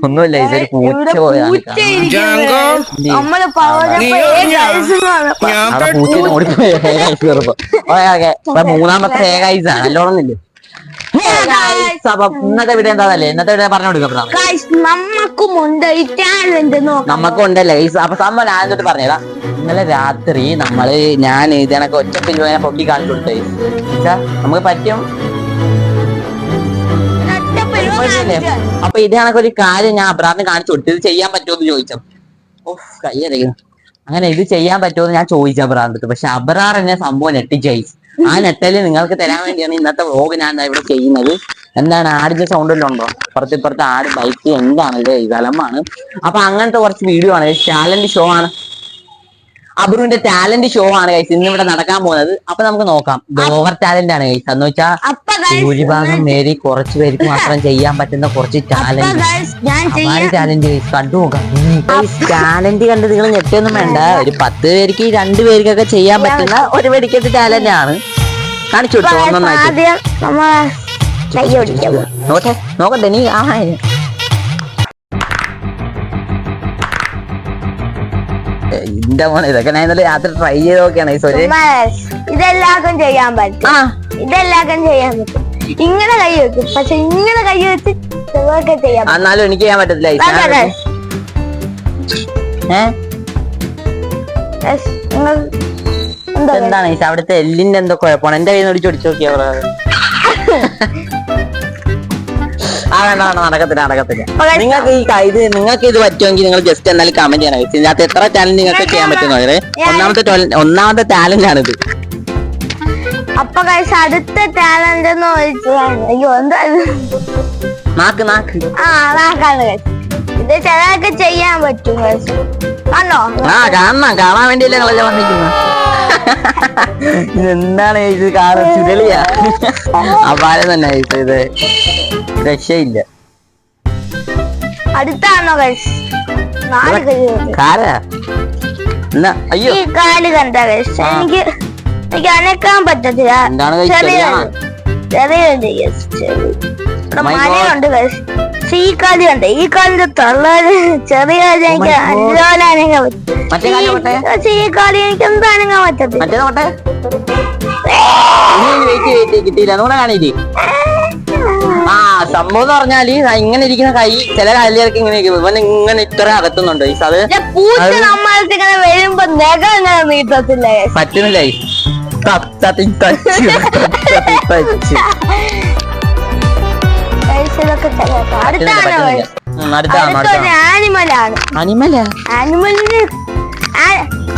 ഒന്നുമില്ല, ഇതൊരു പൂച്ച പോയാണ്. പൂച്ച ഓടിപ്പോയി. മൂന്നാമത്തെ ഏകായിസാണ്, നല്ലോണമെന്നില്ല. ഇന്നത്തെ വീഡിയോ എന്താണല്ലേ, ഇന്നത്തെ വീഡിയോ പറഞ്ഞു കൊടുക്കാം. നമുക്കുണ്ടല്ലേ അപ്പൊ സംഭവം ഞാൻ എന്നിട്ട് പറഞ്ഞതാ. ഇന്നലെ രാത്രി ഞാൻ ഇതിനൊക്കെ ഒറ്റപ്പിൽ പൊക്കി കാണിച്ചു കൊടുത്തേ. നമുക്ക് പറ്റും. അപ്പൊ ഇതാണൊക്കെ ഒരു കാര്യം ഞാൻ അബ്രാറിന് കാണിച്ചു കൊടുത്തു. ഇത് ചെയ്യാൻ പറ്റുമോ എന്ന് ചോദിച്ചു. കയ്യറിയുന്നു. അങ്ങനെ ഇത് ചെയ്യാൻ പറ്റുമോ ഞാൻ ചോദിച്ചു അബ്രാറിന്റെ അടുത്ത്. പക്ഷെ അബ്രാർ എന്നെ സംഭവം നെട്ടിച്ചയച്ചു. ആ നെട്ടല് നിങ്ങൾക്ക് തരാൻ വേണ്ടിയാണ് ഇന്നത്തെ വ്ലോഗ് ഞാൻ ഇവിടെ ചെയ്യുന്നത്. എന്താണ്, ആടിന്റെ സൗണ്ടെല്ലാം ഉണ്ടോ? ഇപ്പുറത്ത് ആട്, ബൈക്ക്, എന്താണ് ഇത് കലമാണ്. അപ്പൊ അങ്ങനത്തെ കുറച്ച് വീഡിയോ ആണ്. ടാലന്റ് ഷോ ആണ്, അബ്രുവിന്റെ ടാലന്റ് ഷോ ആണ് ഗൈസ് ഇന്ന് ഇവിടെ നടക്കാൻ പോകുന്നത്. അപ്പൊ നമുക്ക് നോക്കാം. ഓവർ ടാലന്റ് ആണ് ഗൈസ്. എന്ന് വെച്ചാൽ ഭൂരിഭാഗം പേര് കുറച്ചു പേർക്ക് മാത്രം ചെയ്യാൻ പറ്റുന്ന കുറച്ച് ടാലന്റ് ഗൈസ് കണ്ടു നോക്കാം. ടാലന്റ് കണ്ട് നിങ്ങൾ ഞെട്ടൊന്നും വേണ്ട. ഒരു 10 പേർക്ക് 2 പേർക്കൊക്കെ ചെയ്യാൻ പറ്റുന്ന ഒരു വെടിക്കെട്ട് ടാലന്റ് ആണ്. കാണിച്ചു കൊടുത്തു ഒന്നൊന്നായിട്ട്. നോക്കട്ടെ നീ. ഇതിന്റെ മോനെ ഇതൊക്കെ ഞാൻ ഇന്നലെ രാത്രി ട്രൈ ചെയ്ത് നോക്കിയാണ്. ഇതെല്ലാവർക്കും ചെയ്യാൻ പറ്റും. ഇങ്ങനെ കൈ വെക്കും, പക്ഷെ ഇങ്ങനെ കൈ വെച്ച് ചെയ്യാം. എന്നാലും എനിക്ക് ചെയ്യാൻ പറ്റത്തില്ല. എന്താണ് അവിടുത്തെ എല്ലിന്റെ എന്തോ കുഴപ്പമാണ്. എന്റെ കയ്യിൽ നിന്ന് ഒടിച്ചു നോക്കിയാ. നടക്കത്തില്ല. നിങ്ങൾക്ക് ഇത് പറ്റുമെങ്കിൽ നിങ്ങൾ ജസ്റ്റ് എന്നാലും കമന്റ് ചെയ്യണം. ഇതിനകത്ത് എത്ര ടാലന്റ് നിങ്ങൾക്ക് ചെയ്യാൻ പറ്റുന്നത്. ഒന്നാമത്തെ ടാലന്റ് ആണിത്. അപ്പൊ അടുത്ത ടാലന്റ് എന്ന് ചോദിച്ചതാണ്. അയ്യോ എന്താ നാക്കാണ്. ഇത് ചിലതൊക്കെ ചെയ്യാൻ പറ്റും. കാണാൻ വേണ്ടിയല്ലേ നിങ്ങളെല്ലാം വന്നിരിക്കുന്നത്. ഇതെന്താണ് ഇത് കാണാൻ ചുരളിയാ. അപാരം തന്നെ ഇത്, രക്ഷയില്ല. അടുത്താണോ അയ്യോ ഈ കാല് കണ്ട എനിക്ക് അനക്കാൻ പറ്റത്തില്ല. മഴയുണ്ട്. ഈ കാല് കണ്ട, ഈ കാലിന്റെ തള്ളാല് ചെറിയ എനിക്ക് അഞ്ചോല അനങ്ങാൻ പറ്റും. ഈ കാല് എനിക്ക് എന്താ അനങ്ങാൻ പറ്റത്തില്ല. കിട്ടിയില്ല കാണില്ലേ. സംഭവം എന്ന് പറഞ്ഞാല് ഇങ്ങനെ ഇരിക്കുന്ന കൈ ചില കാലിലേക്ക് ഇങ്ങനെ ഇങ്ങനെ ഇത്ര അകത്തുന്നുണ്ട്. വരുമ്പോ നീട്ടത്തില്ല, പറ്റുന്നില്ല. ആനിമലിന്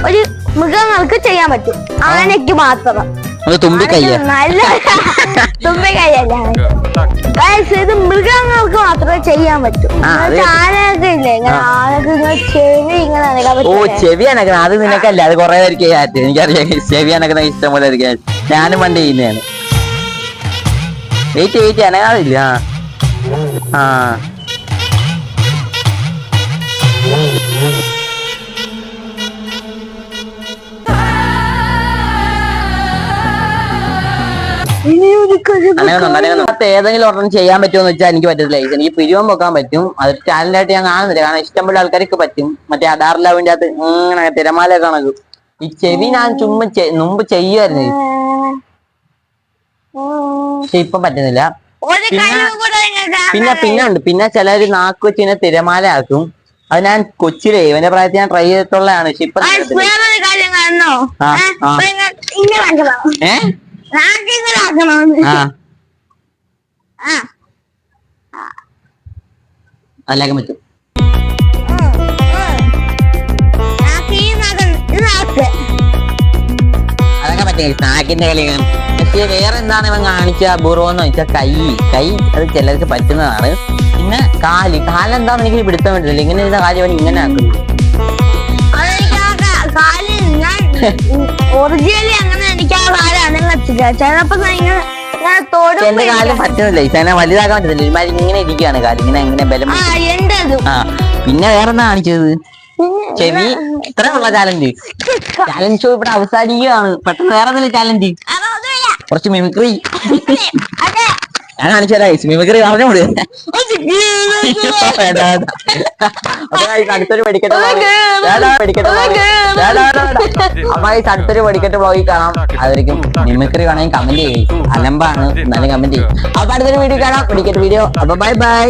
ഒരു മൃഗങ്ങൾക്ക് ചെയ്യാൻ പറ്റും, ആനയ്ക്ക് മാത്രം. തുമ്പിക്കയ്യ നല്ല തുമ്പിക്കയ്യല്ല, ഇത് മൃഗങ്ങൾക്ക് മാത്രമേ ചെയ്യാൻ പറ്റും. ആനയൊക്കെ ഇല്ലേ, ആനക്ക് ചെവി ഇങ്ങനെ അനക്കാൻ പറ്റും. ചെവി അനക്കണം, അത് നിനക്കല്ല, അത് കുറെ പേർക്ക് എനിക്കറിയാം. ചെവി അനക്കുന്ന ഇഷ്ടം പോലെ ഞാനും പണ്ട് ചെയ്യുന്നതാണ്. വെയിറ്റ് അനങ്ങാതില്ല. ഏതെങ്കിലും ഒരെണ്ണം ചെയ്യാൻ പറ്റുമെന്ന് വെച്ചാൽ എനിക്ക് പറ്റത്തില്ല. എനിക്ക് പിരിവം വെക്കാൻ പറ്റും, അത് ടാലന്റ് ആയിട്ട് ഞാൻ കാണുന്നില്ല. കാരണം ഇഷ്ടംപോലെ ആൾക്കാർക്ക് പറ്റും. മറ്റേ അടാറിലാവിന്റെ അകത്ത് ഇങ്ങനെ തിരമാല കണക്കും. ഈ ചെവി ഞാൻ മുമ്പ് ചെയ്യുമായിരുന്നു, പക്ഷെ ഇപ്പൊ പറ്റുന്നില്ല. പിന്നെ ചിലര് നാക്ക് വെച്ച് ഇങ്ങനെ തിരമാല ആക്കും. അത് ഞാൻ കൊച്ചിലേ ഇവന്റെ പ്രായത്തിൽ ഞാൻ ട്രൈ ചെയ്തിട്ടുള്ളതാണ്. പക്ഷെ ഇപ്പൊ അല്ലാക്കാൻ പറ്റും. അതൊക്കെ പറ്റും സ്നാക്കിന്റെ കളിയാണ്. പക്ഷെ വേറെ എന്താണ് ഇവൻ കാണിച്ച അപൂർവം വെച്ചാൽ കൈ അത് ചിലർക്ക് പറ്റുന്നതാണ്. പിന്നെ കാലെന്താന്ന് എനിക്ക് പിടുത്തം പറ്റില്ല. ഇങ്ങനെ ഇരുന്ന കാര്യം അവൻ ഇങ്ങനെ ആക്കുന്നു. ഒറിജിനലി അങ്ങനെ എനിക്ക് ആ കാലം അനങ്ങത്തില്ല. ചിലപ്പോ എന്റെ കാലം പറ്റുന്നില്ല. ഇങ്ങനെ വലുതാക്കാൻ പറ്റുന്നില്ല. ഒരുമാതിരി ഇങ്ങനെ ഇരിക്കുകയാണ് കാലം, ഇങ്ങനെ ബലം. പിന്നെ വേറെന്താ കാണിച്ചത്? ചെവി. ഇത്ര ഉള്ള ടാലന്റ് ഷോ ഇവിടെ അവസാനിക്കുകയാണ്. പെട്ടെന്ന് വേറെ എന്തെങ്കിലും ടാലന്റ്, കുറച്ച് മിമിക്രി. ഞാൻ കാണിച്ചു തരാം മിമിക്രി പറഞ്ഞു കൂടി അപ്പൊ അടുത്തൊരു വെടിക്കെട്ട് അപ്പൊ അടുത്തൊരു വെടിക്കെട്ട് ബ്ലോഗിൽ കാണാം. അതായിരിക്കും മിമിക്രി വേണമെങ്കിൽ കമന്റ് ചെയ്യും. അലമ്പാണ് എന്നാലും കമന്റ് ചെയ്യും. അപ്പൊ അടുത്തൊരു വീഡിയോ കാണാം, വെടിക്കെട്ട് വീഡിയോ. അപ്പൊ ബൈ ബൈ.